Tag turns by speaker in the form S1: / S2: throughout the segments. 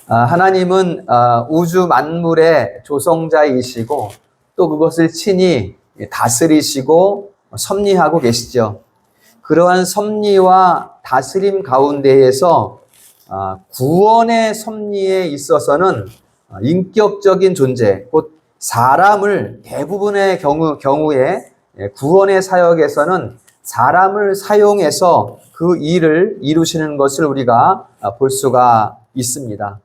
S1: 하나님은 우주 만물의 조성자이시고 또 그것을 친히 다스리시고 섭리하고 계시죠. 그러한 섭리와 다스림 가운데에서 구원의 섭리에 있어서는 인격적인 존재, 곧 사람을 대부분의 경우에 구원의 사역에서는 사람을 사용해서 그 일을 이루시는 것을 우리가 볼 수가 있습니다.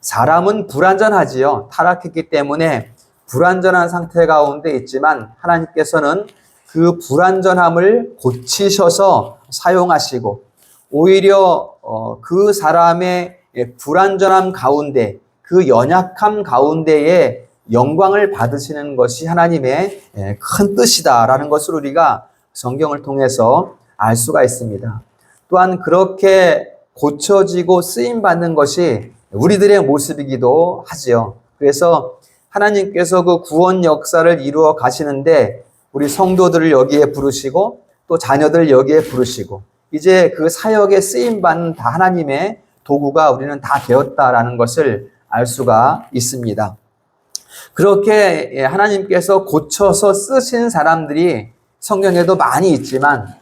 S1: 사람은 불완전하지요. 타락했기 때문에 불완전한 상태 가운데 있지만 하나님께서는 그 불완전함을 고치셔서 사용하시고 오히려 그 사람의 불완전함 가운데 그 연약함 가운데에 영광을 받으시는 것이 하나님의 큰 뜻이다라는 것을 우리가 성경을 통해서 알 수가 있습니다. 또한 그렇게 고쳐지고 쓰임받는 것이 우리들의 모습이기도 하지요. 그래서 하나님께서 그 구원 역사를 이루어 가시는데 우리 성도들을 여기에 부르시고 또 자녀들을 여기에 부르시고 이제 그 사역에 쓰임받는 다 하나님의 도구가 우리는 다 되었다라는 것을 알 수가 있습니다. 그렇게 하나님께서 고쳐서 쓰신 사람들이 성경에도 많이 있지만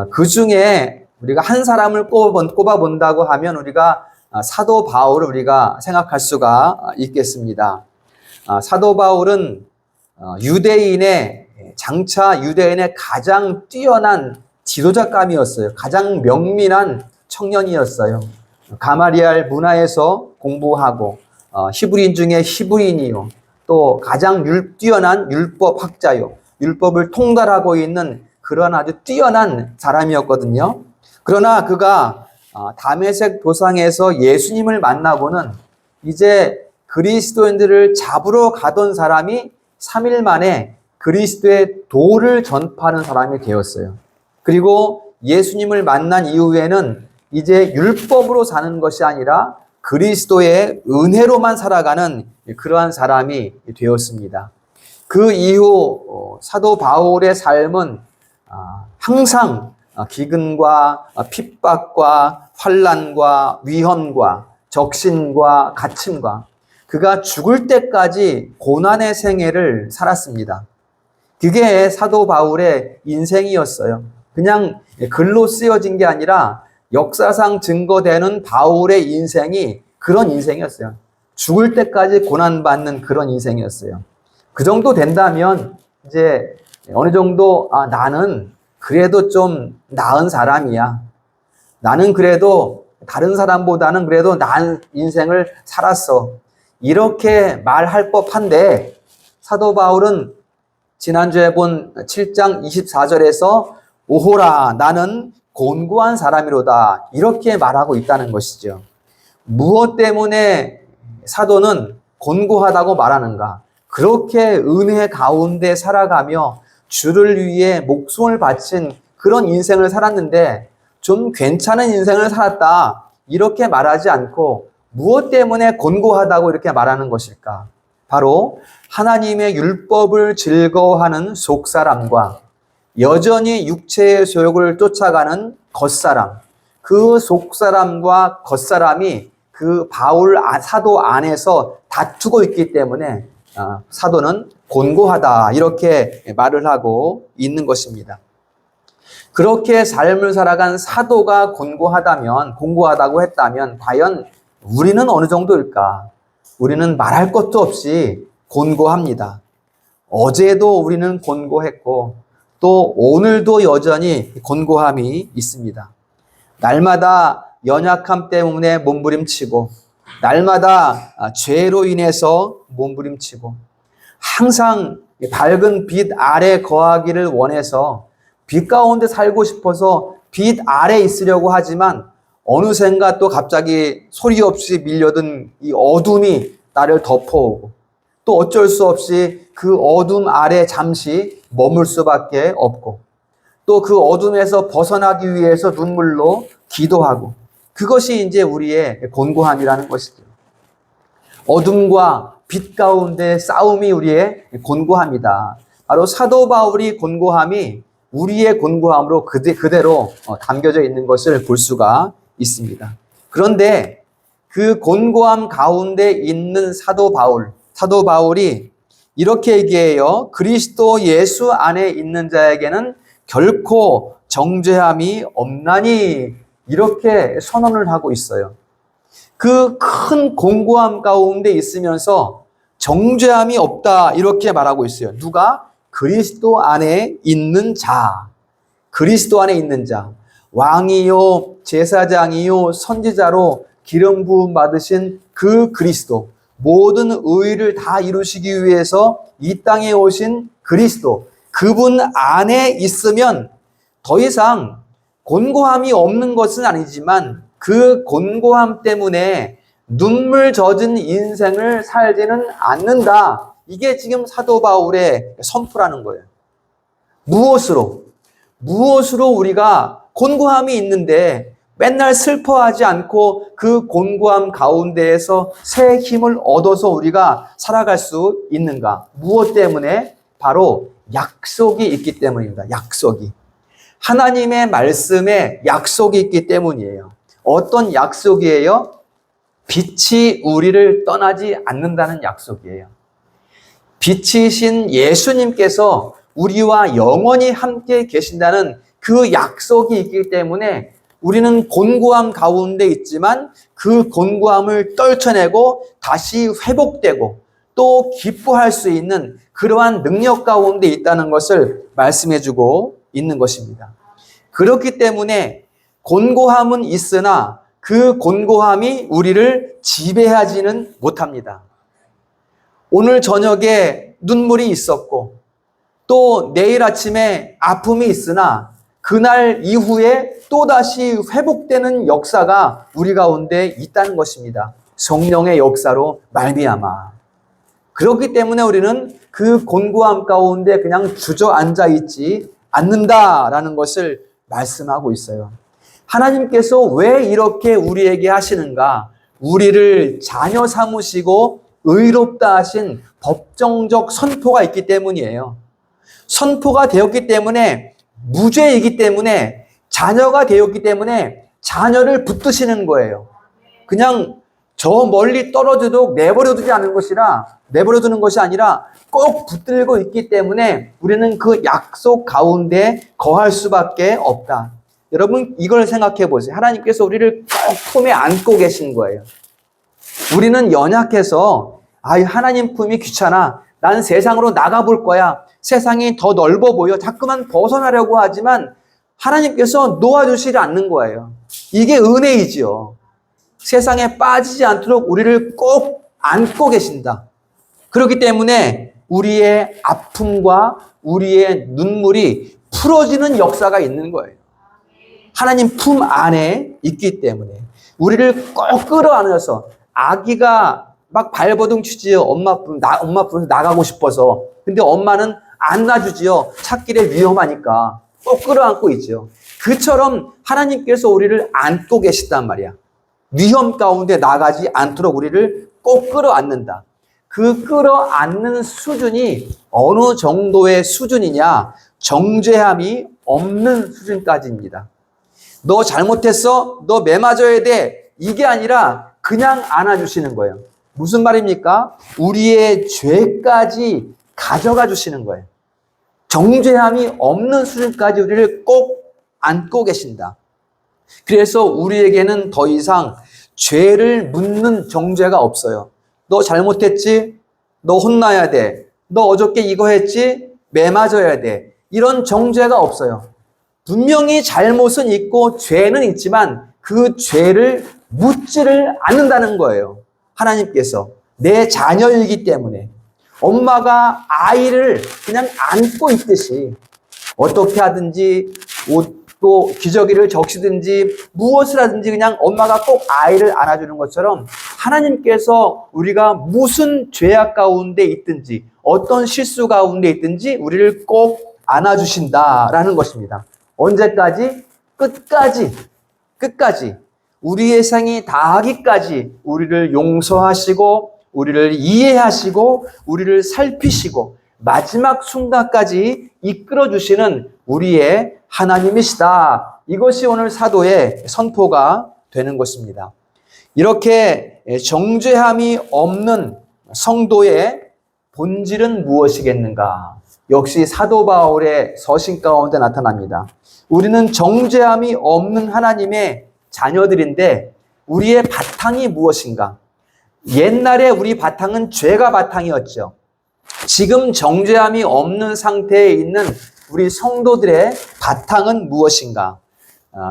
S1: 그 중에 우리가 한 사람을 꼽아본다고 하면 우리가 사도 바울을 우리가 생각할 수가 있겠습니다. 사도 바울은 장차 유대인의 가장 뛰어난 지도자감이었어요. 가장 명민한 청년이었어요. 가마리알 문화에서 공부하고 히브리인 중에 히브리인이요. 또 가장 뛰어난 율법학자요. 율법을 통달하고 있는 그런 아주 뛰어난 사람이었거든요. 그러나 그가 다메섹 도상에서 예수님을 만나고는 이제 그리스도인들을 잡으러 가던 사람이 3일 만에 그리스도의 도를 전파하는 사람이 되었어요. 그리고 예수님을 만난 이후에는 이제 율법으로 사는 것이 아니라 그리스도의 은혜로만 살아가는 그러한 사람이 되었습니다. 그 이후 사도 바울의 삶은 항상 기근과 핍박과 환난과 위험과 적신과 갇힘과 그가 죽을 때까지 고난의 생애를 살았습니다. 그게 사도 바울의 인생이었어요. 그냥 글로 쓰여진 게 아니라 역사상 증거되는 바울의 인생이 그런 인생이었어요. 죽을 때까지 고난받는 그런 인생이었어요. 그 정도 된다면 이제 어느 정도 나는 그래도 좀 나은 사람이야. 나는 그래도 다른 사람보다는 그래도 나은 인생을 살았어. 이렇게 말할 법한데 사도 바울은 지난주에 본 7장 24절에서 오호라 나는 곤고한 사람이로다 이렇게 말하고 있다는 것이죠. 무엇 때문에 사도는 곤고하다고 말하는가? 그렇게 은혜 가운데 살아가며 주를 위해 목숨을 바친 그런 인생을 살았는데 좀 괜찮은 인생을 살았다 이렇게 말하지 않고 무엇 때문에 곤고하다고 이렇게 말하는 것일까? 바로 하나님의 율법을 즐거워하는 속사람과 여전히 육체의 소욕을 쫓아가는 겉사람, 그 속사람과 겉사람이 그 바울 사도 안에서 다투고 있기 때문에 사도는 곤고하다 이렇게 말을 하고 있는 것입니다. 그렇게 삶을 살아간 사도가 곤고하다고 했다면 과연 우리는 어느 정도일까? 우리는 말할 것도 없이 곤고합니다. 어제도 우리는 곤고했고 또 오늘도 여전히 곤고함이 있습니다. 날마다 연약함 때문에 몸부림치고 날마다 죄로 인해서 몸부림치고 항상 밝은 빛 아래 거하기를 원해서 빛 가운데 살고 싶어서 빛 아래 있으려고 하지만 어느샌가 또 갑자기 소리 없이 밀려든 이 어둠이 나를 덮어오고 또 어쩔 수 없이 그 어둠 아래 잠시 머물 수밖에 없고 또 그 어둠에서 벗어나기 위해서 눈물로 기도하고 그것이 이제 우리의 곤고함이라는 것이죠. 어둠과 빛 가운데 싸움이 우리의 곤고함이다. 바로 사도 바울이 곤고함이 우리의 곤고함으로 그대로 담겨져 있는 것을 볼 수가 있습니다. 그런데 그 곤고함 가운데 있는 사도 바울이 이렇게 얘기해요. 그리스도 예수 안에 있는 자에게는 결코 정죄함이 없나니, 이렇게 선언을 하고 있어요. 그 큰 공고함 가운데 있으면서 정죄함이 없다, 이렇게 말하고 있어요. 누가? 그리스도 안에 있는 자. 그리스도 안에 있는 자. 왕이요, 제사장이요, 선지자로 기름 부음 받으신 그 그리스도. 모든 의의를 다 이루시기 위해서 이 땅에 오신 그리스도. 그분 안에 있으면 더 이상 곤고함이 없는 것은 아니지만 그 곤고함 때문에 눈물 젖은 인생을 살지는 않는다. 이게 지금 사도 바울의 선포라는 거예요. 무엇으로 우리가 곤고함이 있는데 맨날 슬퍼하지 않고 그 곤고함 가운데에서 새 힘을 얻어서 우리가 살아갈 수 있는가? 무엇 때문에? 바로 약속이 있기 때문입니다. 약속이. 하나님의 말씀에 약속이 있기 때문이에요. 어떤 약속이에요? 빛이 우리를 떠나지 않는다는 약속이에요. 빛이신 예수님께서 우리와 영원히 함께 계신다는 그 약속이 있기 때문에 우리는 곤고함 가운데 있지만 그 곤고함을 떨쳐내고 다시 회복되고 또 기뻐할 수 있는 그러한 능력 가운데 있다는 것을 말씀해주고 있는 것입니다. 그렇기 때문에 곤고함은 있으나 그 곤고함이 우리를 지배하지는 못합니다. 오늘 저녁에 눈물이 있었고 또 내일 아침에 아픔이 있으나 그날 이후에 또다시 회복되는 역사가 우리 가운데 있다는 것입니다. 성령의 역사로 말미암아. 그렇기 때문에 우리는 그 곤고함 가운데 그냥 주저앉아 있지 않는다라는 것을 말씀하고 있어요. 하나님께서 왜 이렇게 우리에게 하시는가? 우리를 자녀 삼으시고 의롭다 하신 법정적 선포가 있기 때문이에요. 선포가 되었기 때문에, 무죄이기 때문에, 자녀가 되었기 때문에 자녀를 붙드시는 거예요. 그냥 저 멀리 떨어져도 내버려두는 것이 아니라 꼭 붙들고 있기 때문에 우리는 그 약속 가운데 거할 수밖에 없다. 여러분, 이걸 생각해 보세요. 하나님께서 우리를 꼭 품에 안고 계신 거예요. 우리는 연약해서 하나님 품이 귀찮아. 난 세상으로 나가볼 거야. 세상이 더 넓어 보여. 자꾸만 벗어나려고 하지만 하나님께서 놓아주시지 않는 거예요. 이게 은혜이지요. 세상에 빠지지 않도록 우리를 꼭 안고 계신다. 그렇기 때문에 우리의 아픔과 우리의 눈물이 풀어지는 역사가 있는 거예요. 하나님 품 안에 있기 때문에 우리를 꼭 끌어안아서, 아기가 막 발버둥 치지요. 엄마 품에서 나가고 싶어서. 근데 엄마는 안 놔주지요. 찾길에 위험하니까 꼭 끌어안고 있죠. 그처럼 하나님께서 우리를 안고 계시단 말이야. 위험 가운데 나가지 않도록 우리를 꼭 끌어안는다. 그 끌어안는 수준이 어느 정도의 수준이냐? 정죄함이 없는 수준까지입니다. 너 잘못했어? 너 매 맞아야 돼. 이게 아니라 그냥 안아주시는 거예요. 무슨 말입니까? 우리의 죄까지 가져가 주시는 거예요. 정죄함이 없는 수준까지 우리를 꼭 안고 계신다. 그래서 우리에게는 더 이상 죄를 묻는 정죄가 없어요. 너 잘못했지? 너 혼나야 돼. 너 어저께 이거 했지? 매 맞아야 돼. 이런 정죄가 없어요. 분명히 잘못은 있고 죄는 있지만 그 죄를 묻지를 않는다는 거예요. 하나님께서 내 자녀이기 때문에 엄마가 아이를 그냥 안고 있듯이 어떻게 하든지 옷도 기저귀를 적시든지 무엇을 하든지 그냥 엄마가 꼭 아이를 안아주는 것처럼 하나님께서 우리가 무슨 죄악 가운데 있든지 어떤 실수 가운데 있든지 우리를 꼭 안아주신다라는 것입니다. 언제까지? 끝까지 우리의 생이 다하기까지 우리를 용서하시고 우리를 이해하시고 우리를 살피시고 마지막 순간까지 이끌어주시는 우리의 하나님이시다. 이것이 오늘 사도의 선포가 되는 것입니다. 이렇게 정죄함이 없는 성도의 본질은 무엇이겠는가? 역시 사도 바울의 서신 가운데 나타납니다. 우리는 정죄함이 없는 하나님의 자녀들인데 우리의 바탕이 무엇인가? 옛날에 우리 바탕은 죄가 바탕이었죠. 지금 정죄함이 없는 상태에 있는 우리 성도들의 바탕은 무엇인가?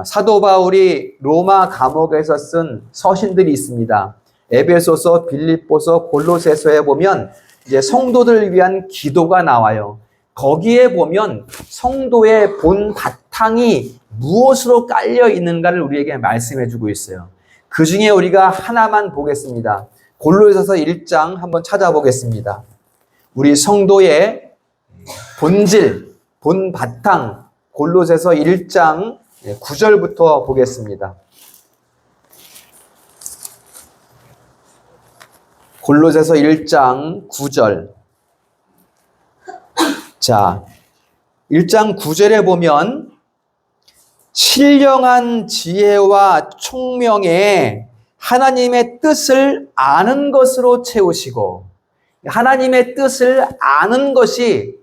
S1: 사도 바울이 로마 감옥에서 쓴 서신들이 있습니다. 에베소서, 빌립보서, 골로새서에 보면 이제 성도들을 위한 기도가 나와요. 거기에 보면 성도의 본 바탕이 무엇으로 깔려 있는가를 우리에게 말씀해 주고 있어요. 그 중에 우리가 하나만 보겠습니다. 골로새서 1장 한번 찾아보겠습니다. 우리 성도의 본질, 본 바탕, 골로새서 1장 9절부터 보겠습니다. 골로새서 1장 9절. 자, 1장 9절에 보면 신령한 지혜와 총명에 하나님의 뜻을 아는 것으로 채우시고, 하나님의 뜻을 아는 것이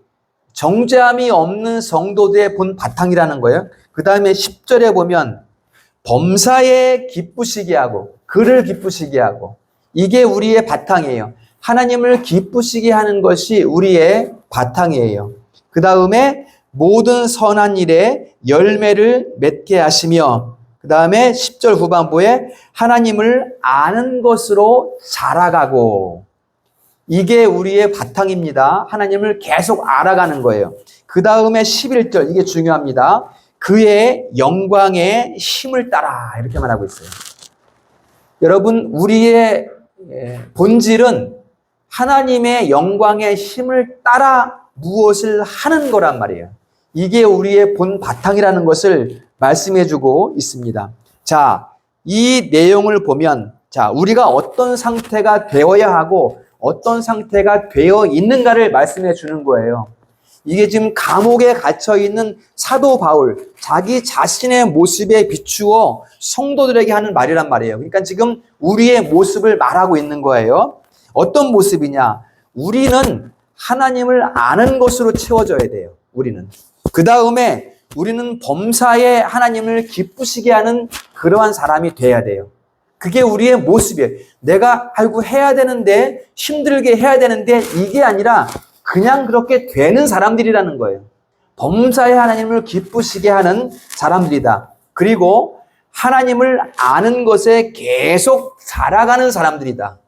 S1: 정죄함이 없는 성도들의 본 바탕이라는 거예요. 그 다음에 10절에 보면 범사에 기쁘시게 하고, 그를 기쁘시게 하고, 이게 우리의 바탕이에요. 하나님을 기쁘시게 하는 것이 우리의 바탕이에요. 그 다음에 모든 선한 일에 열매를 맺게 하시며, 그 다음에 10절 후반부에 하나님을 아는 것으로 자라가고, 이게 우리의 바탕입니다. 하나님을 계속 알아가는 거예요. 그 다음에 11절, 이게 중요합니다. 그의 영광의 힘을 따라, 이렇게 말하고 있어요. 여러분, 우리의 본질은 하나님의 영광의 힘을 따라 무엇을 하는 거란 말이에요. 이게 우리의 본 바탕이라는 것을 말씀해 주고 있습니다. 자, 이 내용을 보면, 자, 우리가 어떤 상태가 되어야 하고 어떤 상태가 되어 있는가를 말씀해 주는 거예요. 이게 지금 감옥에 갇혀 있는 사도 바울, 자기 자신의 모습에 비추어 성도들에게 하는 말이란 말이에요. 그러니까 지금 우리의 모습을 말하고 있는 거예요. 어떤 모습이냐? 우리는 하나님을 아는 것으로 채워져야 돼요. 우리는. 그 다음에 우리는 범사에 하나님을 기쁘시게 하는 그러한 사람이 돼야 돼요. 그게 우리의 모습이에요. 내가 아이고 해야 되는데, 힘들게 해야 되는데, 이게 아니라 그냥 그렇게 되는 사람들이라는 거예요. 범사에 하나님을 기쁘시게 하는 사람들이다. 그리고 하나님을 아는 것에 계속 살아가는 사람들이다.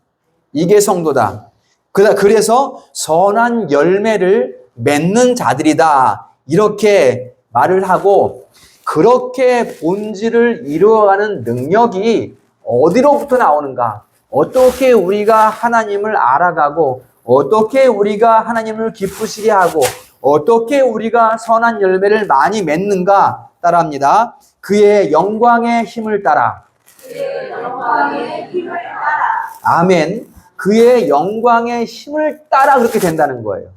S1: 이게 성도다. 그래서 선한 열매를 맺는 자들이다. 이렇게 말을 하고, 그렇게 본질을 이루어가는 능력이 어디로부터 나오는가? 어떻게 우리가 하나님을 알아가고, 어떻게 우리가 하나님을 기쁘시게 하고, 어떻게 우리가 선한 열매를 많이 맺는가? 따라합니다. 그의 영광의 힘을 따라. 그의 영광의 힘을 따라. 아멘. 그의 영광의 힘을 따라 그렇게 된다는 거예요.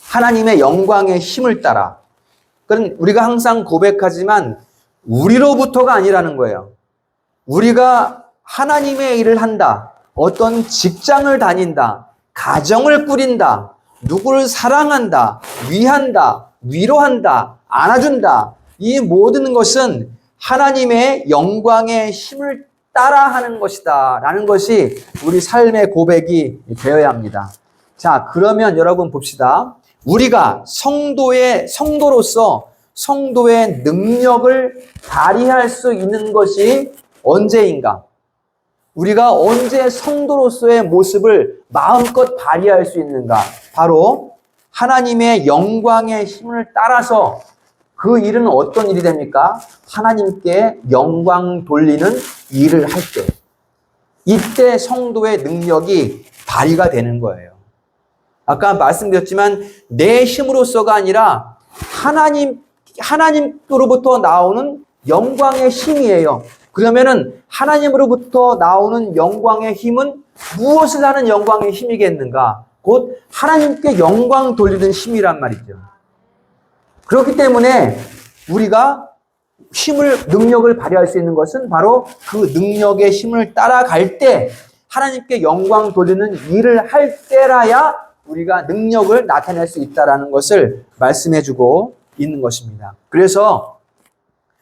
S1: 하나님의 영광의 힘을 따라. 그럼 우리가 항상 고백하지만 우리로부터가 아니라는 거예요. 우리가 하나님의 일을 한다. 어떤 직장을 다닌다. 가정을 꾸린다. 누구를 사랑한다. 위한다. 위로한다. 안아준다. 이 모든 것은 하나님의 영광의 힘을 따라 하는 것이다. 라는 것이 우리 삶의 고백이 되어야 합니다. 자, 그러면 여러분 봅시다. 우리가 성도로서 성도의 능력을 발휘할 수 있는 것이 언제인가? 우리가 언제 성도로서의 모습을 마음껏 발휘할 수 있는가? 바로 하나님의 영광의 힘을 따라서 그 일은 어떤 일이 됩니까? 하나님께 영광 돌리는 일을 할 때. 이때 성도의 능력이 발휘가 되는 거예요. 아까 말씀드렸지만 내 힘으로서가 아니라 하나님으로부터 나오는 영광의 힘이에요. 그러면은 하나님으로부터 나오는 영광의 힘은 무엇을 하는 영광의 힘이겠는가? 곧 하나님께 영광 돌리는 힘이란 말이죠. 그렇기 때문에 우리가 능력을 발휘할 수 있는 것은 바로 그 능력의 힘을 따라갈 때, 하나님께 영광 돌리는 일을 할 때라야 우리가 능력을 나타낼 수 있다는 것을 말씀해주고 있는 것입니다. 그래서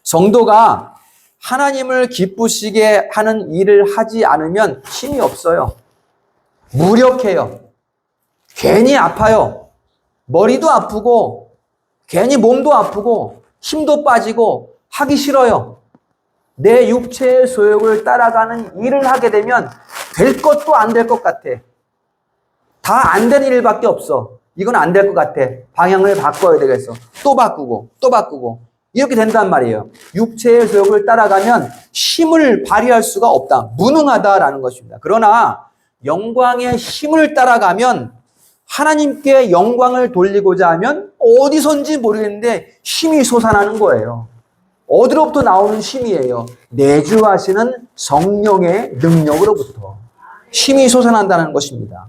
S1: 성도가 하나님을 기쁘시게 하는 일을 하지 않으면 힘이 없어요. 무력해요. 괜히 아파요. 머리도 아프고 괜히 몸도 아프고 힘도 빠지고 하기 싫어요. 내 육체의 소욕을 따라가는 일을 하게 되면 될 것도 안 될 것 같아. 다 안 되는 일밖에 없어. 이건 안 될 것 같아. 방향을 바꿔야 되겠어. 또 바꾸고 또 바꾸고 이렇게 된단 말이에요. 육체의 소욕을 따라가면 힘을 발휘할 수가 없다. 무능하다라는 것입니다. 그러나 영광의 힘을 따라가면 하나님께 영광을 돌리고자 하면 어디선지 모르겠는데 힘이 솟아나는 거예요. 어디로부터 나오는 힘이에요? 내주하시는 성령의 능력으로부터 힘이 솟아난다는 것입니다.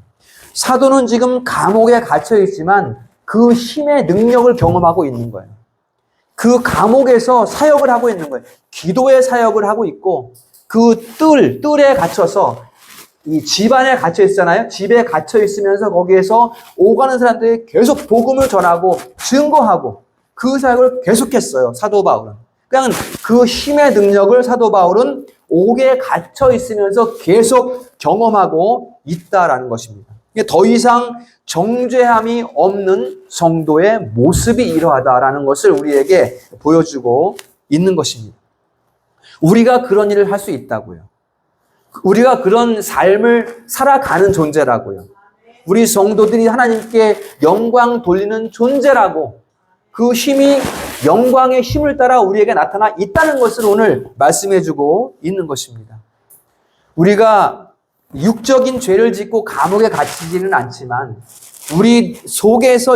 S1: 사도는 지금 감옥에 갇혀 있지만 그 힘의 능력을 경험하고 있는 거예요. 그 감옥에서 사역을 하고 있는 거예요. 기도의 사역을 하고 있고 그 뜰에 갇혀서 이 집 안에 갇혀 있잖아요. 집에 갇혀 있으면서 거기에서 오가는 사람들이 계속 복음을 전하고 증거하고 그 사역을 계속했어요. 사도 바울은. 그냥 그 힘의 능력을 사도 바울은 옥에 갇혀 있으면서 계속 경험하고 있다라는 것입니다. 더 이상 정죄함이 없는 성도의 모습이 이러하다라는 것을 우리에게 보여주고 있는 것입니다. 우리가 그런 일을 할 수 있다고요. 우리가 그런 삶을 살아가는 존재라고요. 우리 성도들이 하나님께 영광 돌리는 존재라고, 그 힘이 영광의 힘을 따라 우리에게 나타나 있다는 것을 오늘 말씀해주고 있는 것입니다. 우리가 육적인 죄를 짓고 감옥에 갇히지는 않지만 우리 속에서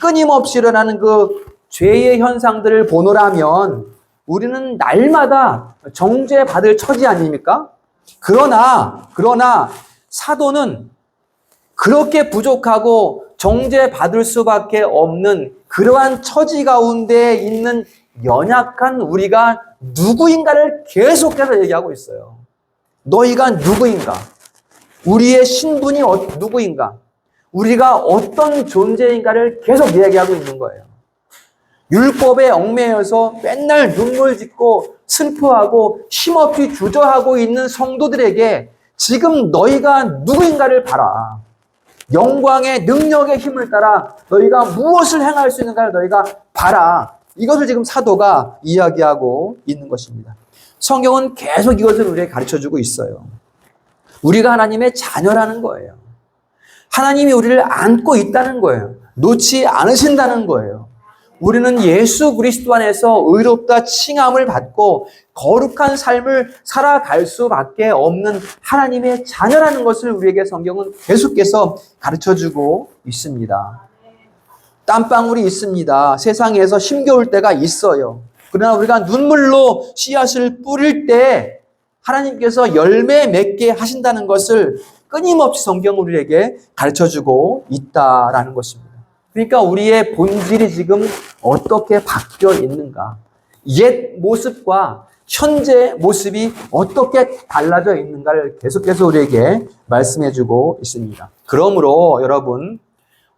S1: 끊임없이 일어나는 그 죄의 현상들을 보노라면 우리는 날마다 정죄받을 처지 아닙니까? 그러나 사도는 그렇게 부족하고 정죄받을 수밖에 없는 그러한 처지 가운데 있는 연약한 우리가 누구인가를 계속해서 얘기하고 있어요. 너희가 누구인가? 우리의 신분이 누구인가? 우리가 어떤 존재인가를 계속 이야기하고 있는 거예요. 율법에 얽매여서 맨날 눈물 짓고 슬퍼하고 힘없이 주저하고 있는 성도들에게 지금 너희가 누구인가를 봐라. 영광의 능력의 힘을 따라 너희가 무엇을 행할 수 있는가를 너희가 봐라. 이것을 지금 사도가 이야기하고 있는 것입니다. 성경은 계속 이것을 우리에게 가르쳐주고 있어요. 우리가 하나님의 자녀라는 거예요. 하나님이 우리를 안고 있다는 거예요. 놓지 않으신다는 거예요. 우리는 예수 그리스도 안에서 의롭다 칭함을 받고 거룩한 삶을 살아갈 수밖에 없는 하나님의 자녀라는 것을 우리에게 성경은 계속해서 가르쳐주고 있습니다. 땀방울이 있습니다. 세상에서 힘겨울 때가 있어요. 그러나 우리가 눈물로 씨앗을 뿌릴 때 하나님께서 열매 맺게 하신다는 것을 끊임없이 성경은 우리에게 가르쳐주고 있다라는 것입니다. 그러니까 우리의 본질이 지금 어떻게 바뀌어 있는가? 옛 모습과 현재 모습이 어떻게 달라져 있는가를 계속해서 우리에게 말씀해주고 있습니다. 그러므로 여러분,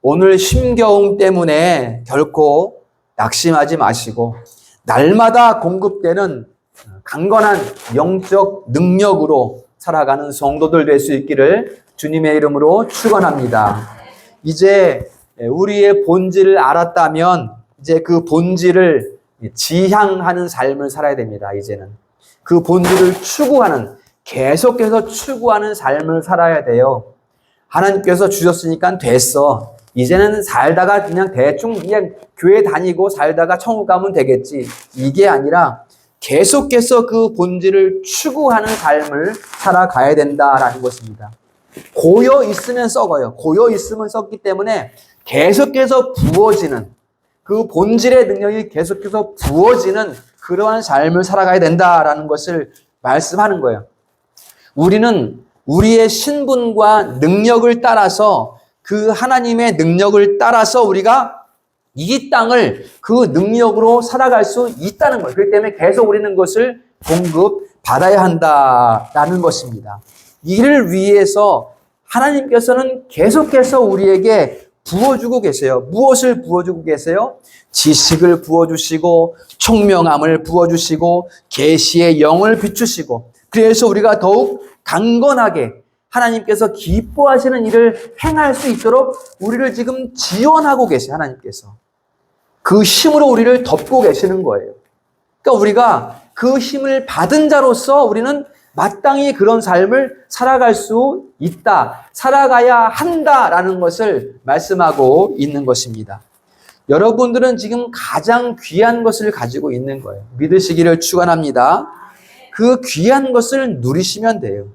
S1: 오늘 힘겨움 때문에 결코 낙심하지 마시고 날마다 공급되는 강건한 영적 능력으로 살아가는 성도들 될 수 있기를 주님의 이름으로 축원합니다. 이제 우리의 본질을 알았다면 이제 그 본질을 지향하는 삶을 살아야 됩니다. 이제는 그 본질을 추구하는, 계속해서 추구하는 삶을 살아야 돼요. 하나님께서 주셨으니까 됐어. 이제는 살다가 그냥 대충 그냥 교회 다니고 살다가 천국 가면 되겠지. 이게 아니라 계속해서 그 본질을 추구하는 삶을 살아가야 된다라는 것입니다. 고여 있으면 썩어요. 고여 있으면 썩기 때문에 계속해서 부어지는, 그 본질의 능력이 계속해서 부어지는 그러한 삶을 살아가야 된다라는 것을 말씀하는 거예요. 우리는 우리의 신분과 능력을 따라서, 그 하나님의 능력을 따라서 우리가 이 땅을 그 능력으로 살아갈 수 있다는 거예요. 그렇기 때문에 계속 우리는 그것을 공급받아야 한다라는 것입니다. 이를 위해서 하나님께서는 계속해서 우리에게 부어주고 계세요. 무엇을 부어주고 계세요? 지식을 부어주시고 총명함을 부어주시고 계시의 영을 비추시고, 그래서 우리가 더욱 강건하게 하나님께서 기뻐하시는 일을 행할 수 있도록 우리를 지금 지원하고 계세요. 하나님께서 그 힘으로 우리를 덮고 계시는 거예요. 그러니까 우리가 그 힘을 받은 자로서 우리는 마땅히 그런 삶을 살아갈 수 있다, 살아가야 한다라는 것을 말씀하고 있는 것입니다. 여러분들은 지금 가장 귀한 것을 가지고 있는 거예요. 믿으시기를 축원합니다. 그 귀한 것을 누리시면 돼요.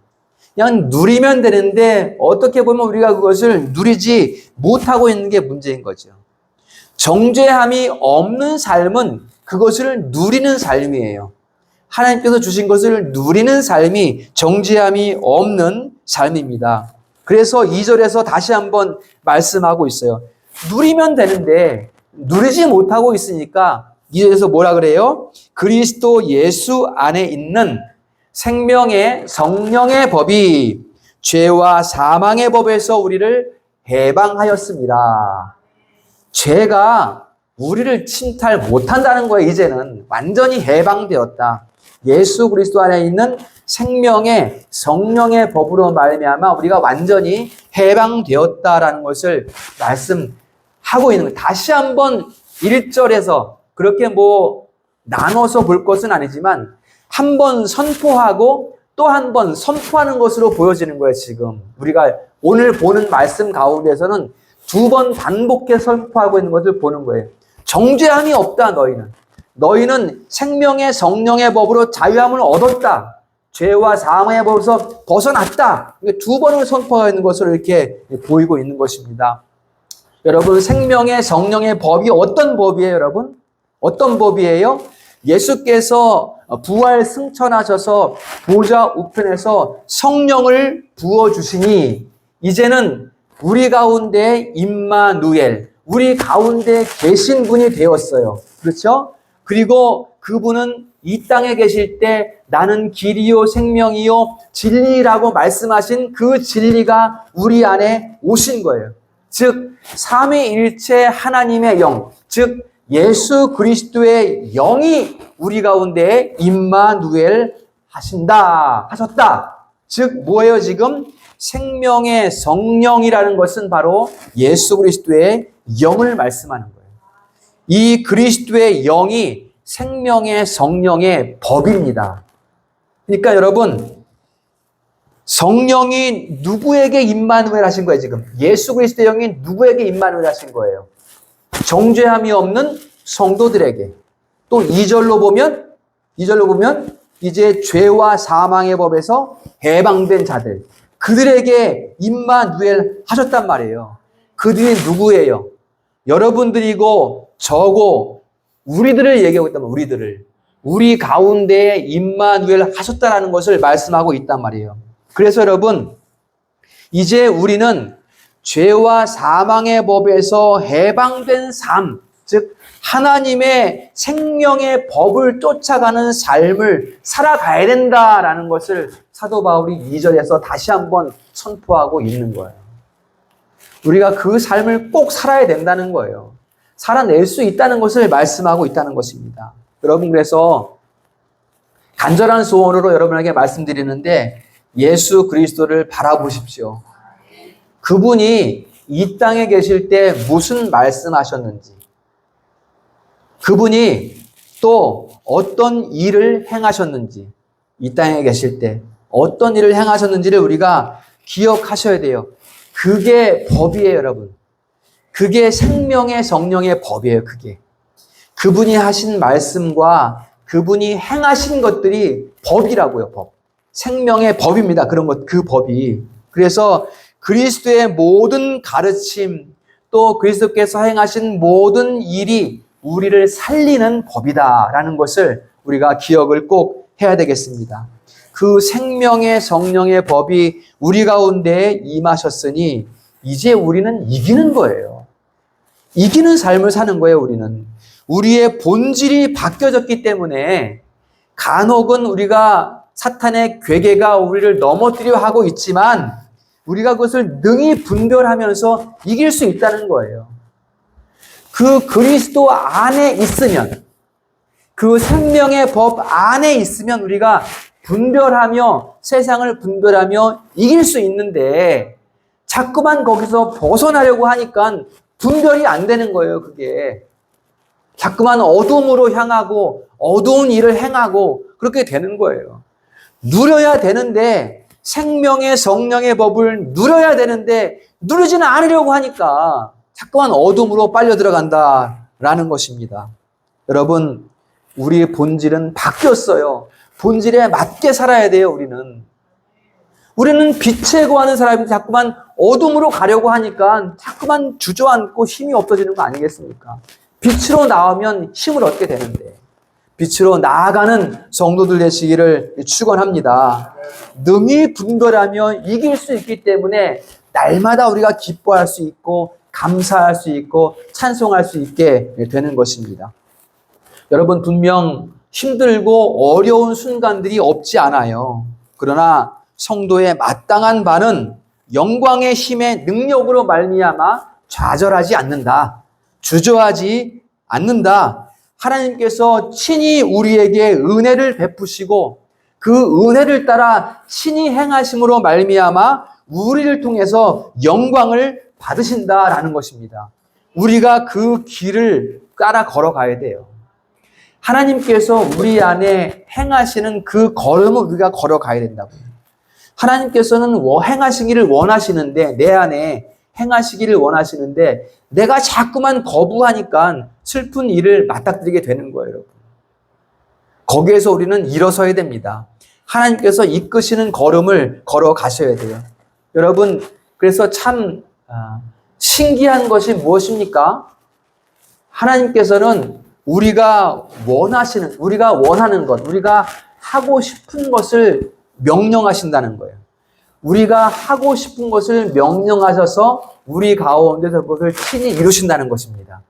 S1: 그냥 누리면 되는데 어떻게 보면 우리가 그것을 누리지 못하고 있는 게 문제인 거죠. 정죄함이 없는 삶은 그것을 누리는 삶이에요. 하나님께서 주신 것을 누리는 삶이 정죄함이 없는 삶입니다. 그래서 2절에서 다시 한번 말씀하고 있어요. 누리면 되는데 누리지 못하고 있으니까 2절에서 뭐라 그래요? 그리스도 예수 안에 있는 생명의 성령의 법이 죄와 사망의 법에서 우리를 해방하였습니다. 죄가 우리를 침탈 못한다는 거예요. 이제는 완전히 해방되었다. 예수 그리스도 안에 있는 생명의 성령의 법으로 말미암아 우리가 완전히 해방되었다라는 것을 말씀하고 있는 거예요. 다시 한번 1절에서 그렇게 나눠서 볼 것은 아니지만 한 번 선포하고 또 한 번 선포하는 것으로 보여지는 거예요. 지금 우리가 오늘 보는 말씀 가운데서는 2번 반복해 선포하고 있는 것을 보는 거예요. 정죄함이 없다. 너희는 생명의 성령의 법으로 자유함을 얻었다. 죄와 사망의 법에서 벗어났다. 2번을 선포하고 있는 것을 이렇게 보이고 있는 것입니다. 여러분, 생명의 성령의 법이 어떤 법이에요, 여러분? 어떤 법이에요? 예수께서 부활 승천하셔서 보좌 우편에서 성령을 부어주시니 이제는 우리 가운데 임마누엘, 우리 가운데 계신 분이 되었어요. 그렇죠? 그리고 그분은 이 땅에 계실 때 나는 길이요 생명이요 진리라고 말씀하신 그 진리가 우리 안에 오신 거예요. 즉 삼위일체 하나님의 영, 즉 예수 그리스도의 영이 우리 가운데 임마누엘 하셨다. 즉 뭐예요 지금? 생명의 성령이라는 것은 바로 예수 그리스도의 영을 말씀하는 거예요. 이 그리스도의 영이 생명의 성령의 법입니다. 그러니까 여러분, 성령이 누구에게 임마누엘 하신 거예요 지금? 예수 그리스도의 영이 누구에게 임마누엘 하신 거예요? 정죄함이 없는 성도들에게. 또 2절로 보면 이제 죄와 사망의 법에서 해방된 자들, 그들에게 임마누엘 하셨단 말이에요. 그들이 누구예요? 여러분들이고 저고 우리들을 얘기하고 있단 말이에요. 우리들을. 우리 가운데에 임마누엘 하셨다라는 것을 말씀하고 있단 말이에요. 그래서 여러분, 이제 우리는 죄와 사망의 법에서 해방된 삶, 즉 하나님의 생명의 법을 쫓아가는 삶을 살아가야 된다라는 것을 사도 바울이 2절에서 다시 한번 선포하고 있는 거예요. 우리가 그 삶을 꼭 살아야 된다는 거예요. 살아낼 수 있다는 것을 말씀하고 있다는 것입니다. 여러분, 그래서 간절한 소원으로 여러분에게 말씀드리는데 예수 그리스도를 바라보십시오. 그분이 이 땅에 계실 때 무슨 말씀하셨는지, 그분이 또 어떤 일을 행하셨는지, 이 땅에 계실 때 어떤 일을 행하셨는지를 우리가 기억하셔야 돼요. 그게 법이에요, 여러분. 그게 생명의 성령의 법이에요, 그게. 그분이 하신 말씀과 그분이 행하신 것들이 법이라고요, 법. 생명의 법입니다. 그 법이. 그래서 그리스도의 모든 가르침, 또 그리스도께서 행하신 모든 일이 우리를 살리는 법이다라는 것을 우리가 기억을 꼭 해야 되겠습니다. 그 생명의 성령의 법이 우리 가운데 임하셨으니 이제 우리는 이기는 거예요. 이기는 삶을 사는 거예요, 우리는. 우리의 본질이 바뀌어졌기 때문에 간혹은 우리가 사탄의 괴계가 우리를 넘어뜨려 하고 있지만 우리가 그것을 능히 분별하면서 이길 수 있다는 거예요. 그 그리스도 안에 있으면, 그 생명의 법 안에 있으면 우리가 분별하며 세상을 분별하며 이길 수 있는데 자꾸만 거기서 벗어나려고 하니까 분별이 안 되는 거예요, 그게. 자꾸만 어둠으로 향하고 어두운 일을 행하고 그렇게 되는 거예요. 누려야 되는데, 생명의 성령의 법을 누려야 되는데 누리지는 않으려고 하니까 자꾸만 어둠으로 빨려 들어간다라는 것입니다. 여러분, 우리의 본질은 바뀌었어요. 본질에 맞게 살아야 돼요, 우리는. 우리는 빛에 거하는 사람이 자꾸만 어둠으로 가려고 하니까 자꾸만 주저앉고 힘이 없어지는 거 아니겠습니까? 빛으로 나오면 힘을 얻게 되는데 빛으로 나아가는 성도들 되시기를 축원합니다. 능히 분별하며 이길 수 있기 때문에 날마다 우리가 기뻐할 수 있고 감사할 수 있고 찬송할 수 있게 되는 것입니다. 여러분, 분명 힘들고 어려운 순간들이 없지 않아요. 그러나 성도의 마땅한 바는 영광의 힘의 능력으로 말미암아 좌절하지 않는다. 주저하지 않는다. 하나님께서 친히 우리에게 은혜를 베푸시고 그 은혜를 따라 친히 행하심으로 말미암아 우리를 통해서 영광을 받으신다라는 것입니다. 우리가 그 길을 따라 걸어가야 돼요. 하나님께서 우리 안에 행하시는 그 걸음을 우리가 걸어가야 된다고요. 하나님께서는 행하시기를 원하시는데, 내 안에 행하시기를 원하시는데 내가 자꾸만 거부하니까 슬픈 일을 맞닥뜨리게 되는 거예요, 여러분. 거기에서 우리는 일어서야 됩니다. 하나님께서 이끄시는 걸음을 걸어가셔야 돼요. 여러분, 그래서 참 신기한 것이 무엇입니까? 하나님께서는 우리가 원하는 것, 우리가 하고 싶은 것을 명령하신다는 거예요. 우리가 하고 싶은 것을 명령하셔서 우리 가운데서 그것을 친히 이루신다는 것입니다.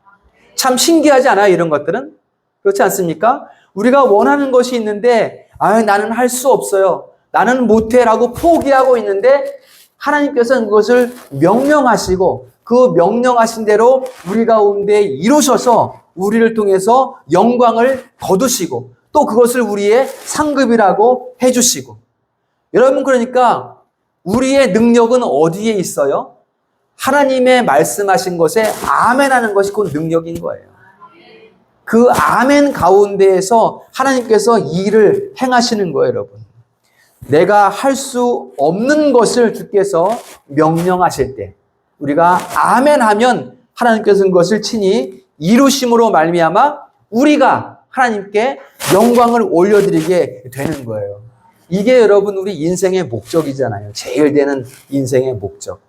S1: 참 신기하지 않아요, 이런 것들은? 그렇지 않습니까? 우리가 원하는 것이 있는데 나는 할 수 없어요, 나는 못해 라고 포기하고 있는데 하나님께서는 그것을 명령하시고 그 명령하신 대로 우리 가운데 이루셔서 우리를 통해서 영광을 거두시고 또 그것을 우리의 상급이라고 해주시고, 여러분, 그러니까 우리의 능력은 어디에 있어요? 하나님의 말씀하신 것에 아멘하는 것이 곧 능력인 거예요. 그 아멘 가운데에서 하나님께서 이 일을 행하시는 거예요, 여러분. 내가 할 수 없는 것을 주께서 명령하실 때 우리가 아멘하면 하나님께서 그것을 친히 이루심으로 말미암아 우리가 하나님께 영광을 올려드리게 되는 거예요. 이게 여러분 우리 인생의 목적이잖아요. 제일 되는 인생의 목적.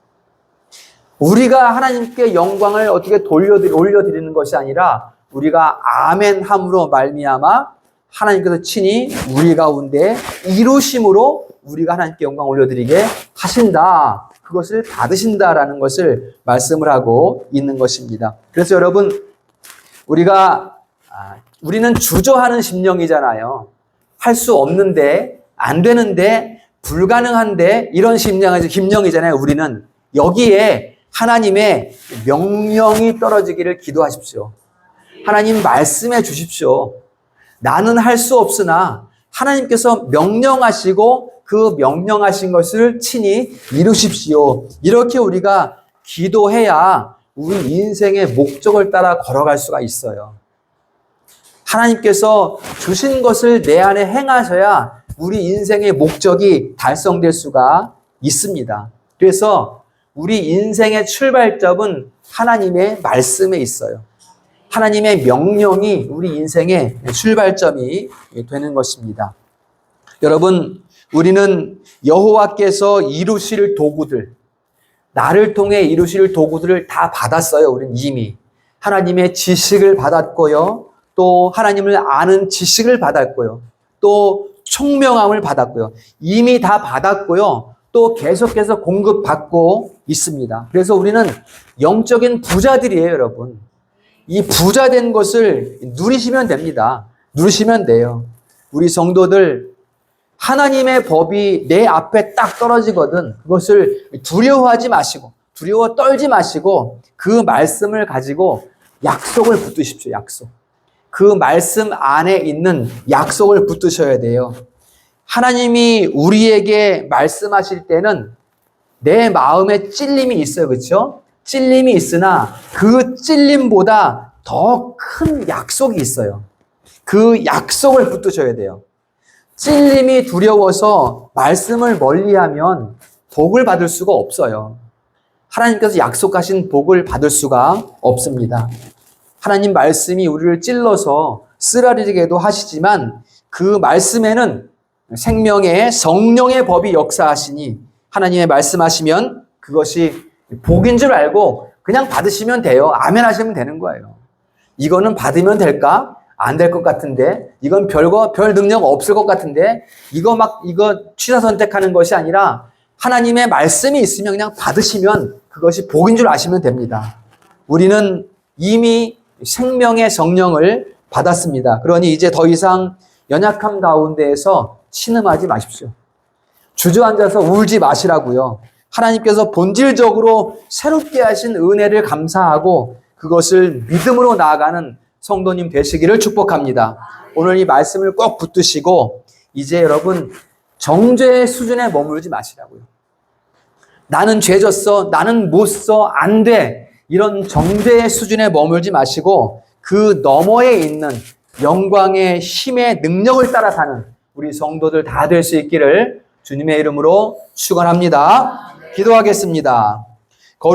S1: 우리가 하나님께 영광을 어떻게 올려드리는 것이 아니라 우리가 아멘함으로 말미암아 하나님께서 친히 우리 가운데 이루심으로 우리가 하나님께 영광 올려드리게 하신다. 그것을 받으신다라는 것을 말씀을 하고 있는 것입니다. 그래서 여러분, 우리는 주저하는 심령이잖아요. 할 수 없는데, 안 되는데, 불가능한데 이런 심령이잖아요. 우리는 여기에 하나님의 명령이 떨어지기를 기도하십시오. 하나님 말씀해 주십시오. 나는 할 수 없으나 하나님께서 명령하시고 그 명령하신 것을 친히 이루십시오. 이렇게 우리가 기도해야 우리 인생의 목적을 따라 걸어갈 수가 있어요. 하나님께서 주신 것을 내 안에 행하셔야 우리 인생의 목적이 달성될 수가 있습니다. 그래서 우리 인생의 출발점은 하나님의 말씀에 있어요. 하나님의 명령이 우리 인생의 출발점이 되는 것입니다. 여러분, 우리는 여호와께서 이루실 도구들, 나를 통해 이루실 도구들을 다 받았어요. 우리는 이미 하나님의 지식을 받았고요, 또 하나님을 아는 지식을 받았고요, 또 총명함을 받았고요. 이미 다 받았고요. 또 계속해서 공급받고 있습니다. 그래서 우리는 영적인 부자들이에요, 여러분. 이 부자 된 것을 누리시면 됩니다. 누리시면 돼요. 우리 성도들 하나님의 법이 내 앞에 딱 떨어지거든 그것을 두려워하지 마시고 두려워 떨지 마시고 그 말씀을 가지고 약속을 붙드십시오. 약속. 그 말씀 안에 있는 약속을 붙드셔야 돼요. 하나님이 우리에게 말씀하실 때는 내 마음에 찔림이 있어요. 그렇죠? 찔림이 있으나 그 찔림보다 더 큰 약속이 있어요. 그 약속을 붙드셔야 돼요. 찔림이 두려워서 말씀을 멀리하면 복을 받을 수가 없어요. 하나님께서 약속하신 복을 받을 수가 없습니다. 하나님 말씀이 우리를 찔러서 쓰라리게도 하시지만 그 말씀에는 생명의 성령의 법이 역사하시니 하나님의 말씀하시면 그것이 복인 줄 알고 그냥 받으시면 돼요. 아멘 하시면 되는 거예요. 이거는 받으면 될까? 안 될 것 같은데, 이건 별 능력 없을 것 같은데, 이거 취사 선택하는 것이 아니라 하나님의 말씀이 있으면 그냥 받으시면 그것이 복인 줄 아시면 됩니다. 우리는 이미 생명의 성령을 받았습니다. 그러니 이제 더 이상 연약함 가운데에서 신음하지 마십시오. 주저앉아서 울지 마시라고요. 하나님께서 본질적으로 새롭게 하신 은혜를 감사하고 그것을 믿음으로 나아가는 성도님 되시기를 축복합니다. 오늘 이 말씀을 꼭 붙드시고 이제 여러분 정죄의 수준에 머물지 마시라고요. 나는 죄졌어, 나는 못 써, 안 돼. 이런 정죄의 수준에 머물지 마시고 그 너머에 있는 영광의 힘의 능력을 따라 사는 우리 성도들 다 될 수 있기를 주님의 이름으로 축원합니다. 기도하겠습니다.